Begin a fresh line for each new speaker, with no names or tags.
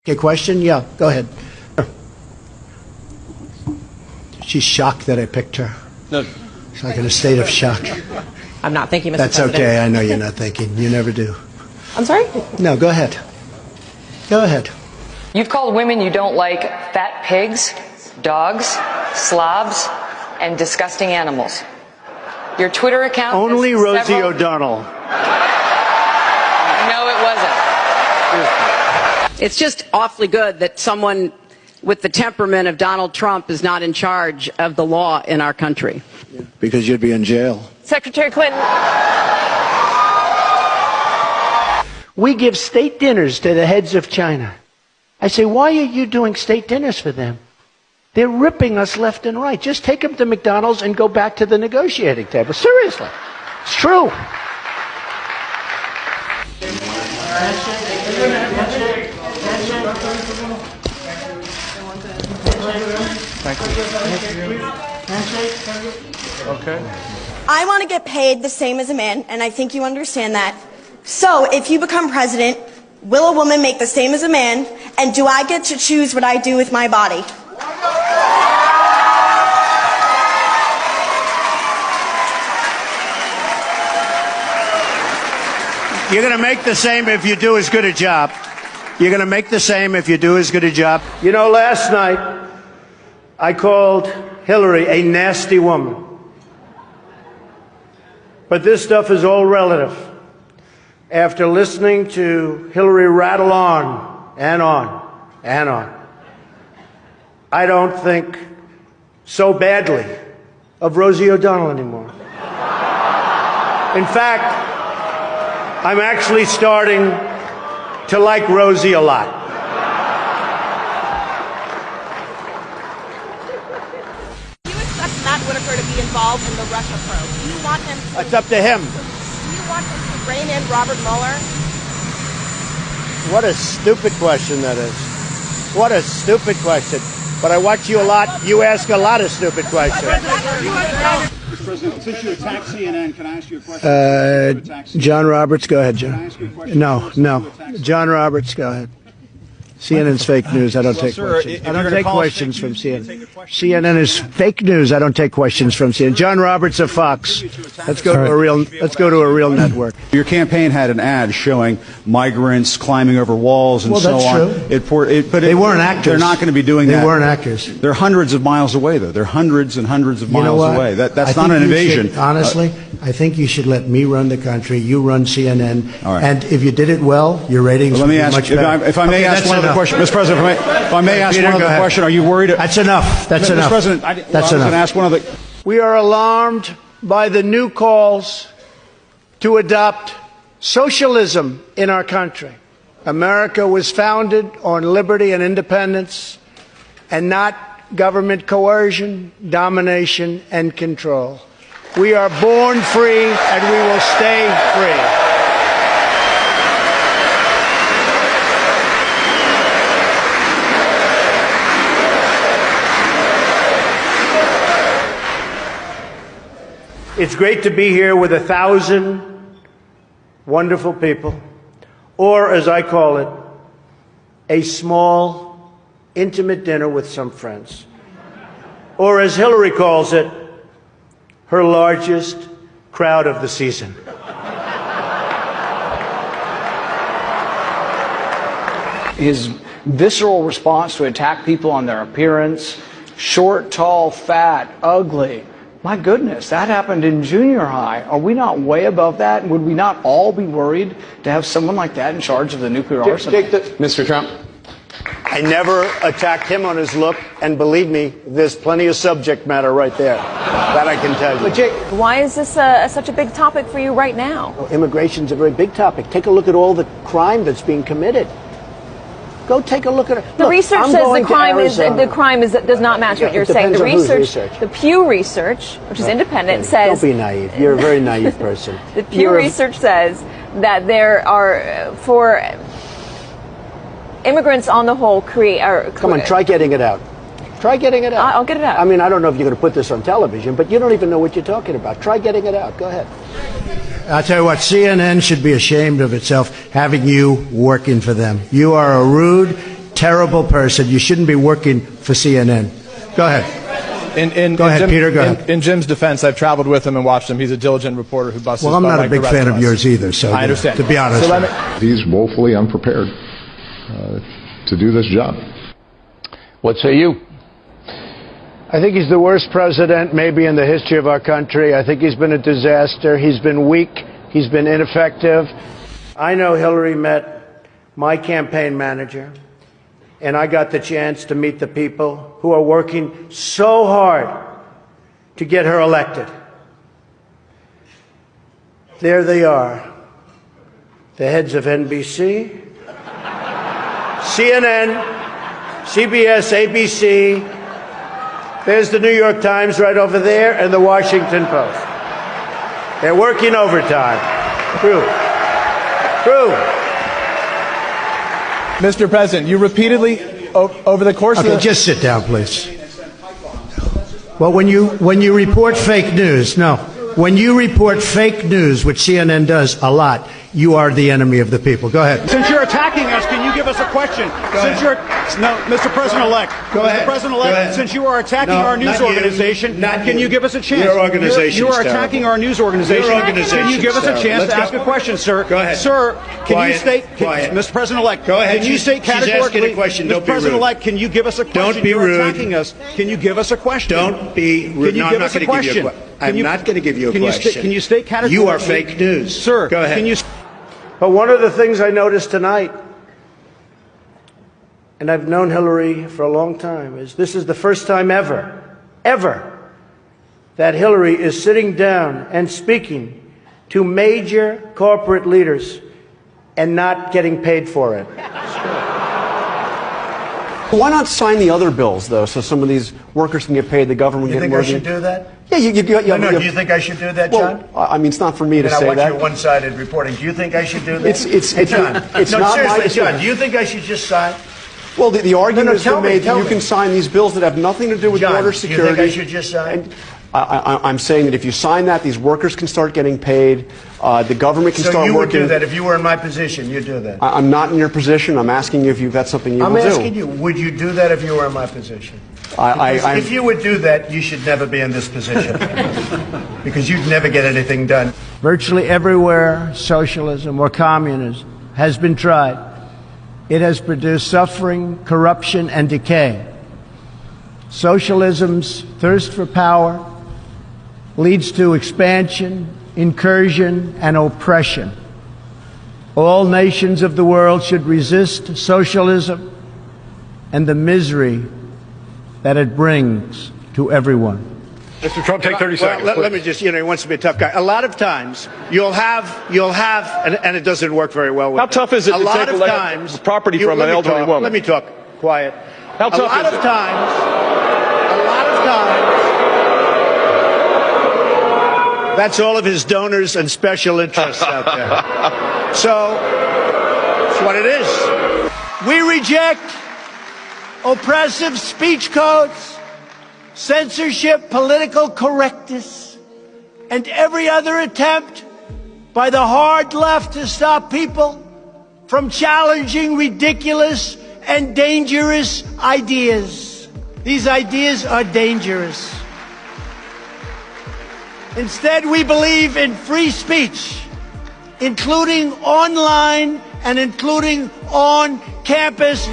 Okay, question? Yeah, go ahead. She's shocked that I picked her.
No.
She's like in a state of shock.
I'm not thinking, Mr.
That's
President.
okay. I know you're not thinking. You never do.
I'm sorry?
No, go ahead. Go ahead.
You've called women you don't like fat pigs, dogs, slobs, and disgusting animals. Your Twitter account...
Only Rosie O'Donnell.
No, it wasn't.
It's just awfully good that someone with the temperament of Donald Trump is not in charge of the law in our country.
Because you'd be in jail.
Secretary Clinton.
We give state dinners to the heads of China. I say, why are you doing state dinners for them? They're ripping us left and right. Just take them to McDonald's and go back to the negotiating table. Seriously. It's true.
Okay.
I want to get paid the same as a man, and I think you understand that. So, if you become president, will a woman make the same as a man, and do I get to choose what I do with my body?
You're going to make the same if you do as good a job. You're going to make the same if you do as good a job. You know, last night, I called Hillary a nasty woman. But this stuff is all relative. After listening to Hillary rattle on and on and on, I don't think so badly of Rosie O'Donnell anymore. In fact, I'm actually starting to like Rosie a lot.
Do you expect Matt Whitaker to be involved in the Russia probe? Do you want him to...
It's up to him.
Do you want him to rein in Robert Mueller?
What a stupid question that is. What a stupid question. But I watch you a lot. You ask a lot of stupid questions.
Mr. President, since you attacked CNN, can I ask you a question?
John Roberts, go ahead, John. No. John Roberts, go ahead. CNN's fake news. I don't take questions. I don't take questions from CNN. CNN is fake news. I don't take questions from CNN. John Roberts of Fox. Let's go to a real network.
Your campaign had an ad showing migrants climbing over walls and so on.
Well, that's true. But they weren't actors.
They're not going to be doing that.
They weren't actors.
They're hundreds of miles away, though. They're hundreds and hundreds of miles away. That's not an invasion.
Honestly, I think you should let me run the country. You run CNN.
All right.
And if you did it well, your ratings would be much better.
If I may ask one other question, Mr. President, if I may ask one other question, are you worried?
That's enough. That's enough.
Mr. President, I was going to ask one other.
We are alarmed by the new calls to adopt socialism in our country. America was founded on liberty and independence, and not government coercion, domination, and control. We are born free, and we will stay free. It's great to be here with 1,000 wonderful people, or as I call it, a small, intimate dinner with some friends. Or as Hillary calls it, her largest crowd of the season.
His visceral response to attack people on their appearance, short, tall, fat, ugly. My goodness, that happened in junior high. Are we not way above that? Would we not all be worried to have someone like that in charge of the nuclear arsenal?
Mr. Trump.
I never attacked him on his look, and believe me, there's plenty of subject matter right there. That I can tell you.
But Jake, why is this such a big topic for you right now?
Well, immigration's a very big topic. Take a look at all the crime that's being committed. Go take a look at it.
The research says the crime does not match what you're saying. The research, the Pew research, which is independent, says.
Don't be naive. You're a very naive person.
The Pew research says that there are for immigrants on the whole
Come on, try getting it out. Try getting it out.
I'll get it out.
I mean, I don't know if you're going to put this on television, but you don't even know what you're talking about. Try getting it out. Go ahead. I'll tell you what, CNN should be ashamed of itself having you working for them. You are a rude, terrible person. You shouldn't be working for CNN. Go ahead. Go ahead, Peter. Go ahead.
In Jim's defense, I've traveled with him and watched him. He's a diligent reporter who busts.
Well, I'm not a big fan of yours either. So
I understand.
To be honest,
he's woefully unprepared to do this job.
What say you?
I think he's the worst president maybe in the history of our country. I think he's been a disaster. He's been weak. He's been ineffective. I know Hillary met my campaign manager, and I got the chance to meet the people who are working so hard to get her elected. There they are, the heads of NBC, CNN, CBS, ABC. There's the New York Times right over there, and the Washington Post. They're working overtime. True.
Mr. President, you repeatedly, over the course of the...
just sit down, please. Well, when you report fake news, when you report fake news, which CNN does a lot, you are the enemy of the people. Go ahead.
Since you're attacking us, can you give us a question? Mr. President-elect.
Go ahead.
Mr. President-elect, since you are attacking our news organization, can you give us a chance?
Your organization
You are attacking our news organization. Can you give us a chance to ask a question, sir?
Go ahead.
Sir, can you state,
Quiet.
Mr. President-elect,
go ahead.
can you state categorically,
she's asking a question. Don't
Mr.
be rude.
President-elect, can you give us a question?
Don't be
You're
rude.
attacking us. Can you give us a question?
Don't be rude.
Can you give us a question?
I'm not going to give you a question.
Can you state categorically?
You are fake news.
Sir,
go ahead.
Can you...
But one of the things I noticed tonight, and I've known Hillary for a long time, is this is the first time ever, that Hillary is sitting down and speaking to major corporate leaders and not getting paid for it.
Why not sign the other bills, though, so some of these workers can get paid, the government
You
get
think
more?
I should do that?
Yeah,
Do you think I should do that, John?
Well, I mean, it's not for me to say
I
that.
watch your one-sided reporting. Do you think I should do that?
John, it's not
seriously,
my
John, do you think I should just sign?
Well, the argument has been made that you
me.
can sign these bills that have nothing to do with
John,
border security.
Do you think I should just sign?
I'm saying that if you sign that, these workers can start getting paid. The government can start working.
So you would do that if you were in my position? You'd do that?
I'm not in your position. I'm asking you if you've got something you will do.
I'm asking you, would you do that if you were in my position? If you would do that, you should never be in this position. Because you'd never get anything done. Virtually everywhere socialism or communism has been tried, it has produced suffering, corruption, and decay. Socialism's thirst for power leads to expansion, incursion, and oppression. All nations of the world should resist socialism and the misery that it brings to everyone.
Mr. Trump, take 30 seconds.
Let me just, he wants to be a tough guy. A lot of times, you'll have, and it doesn't work very well with
How tough is it to take property from an elderly woman?
Let me talk. Quiet.
How tough is it?
A lot of times, that's all of his donors and special interests out there. So, that's what it is. We reject oppressive speech codes, censorship, political correctness, and every other attempt by the hard left to stop people from challenging ridiculous and dangerous ideas. These ideas are dangerous. Instead, we believe in free speech, including online and including on campus.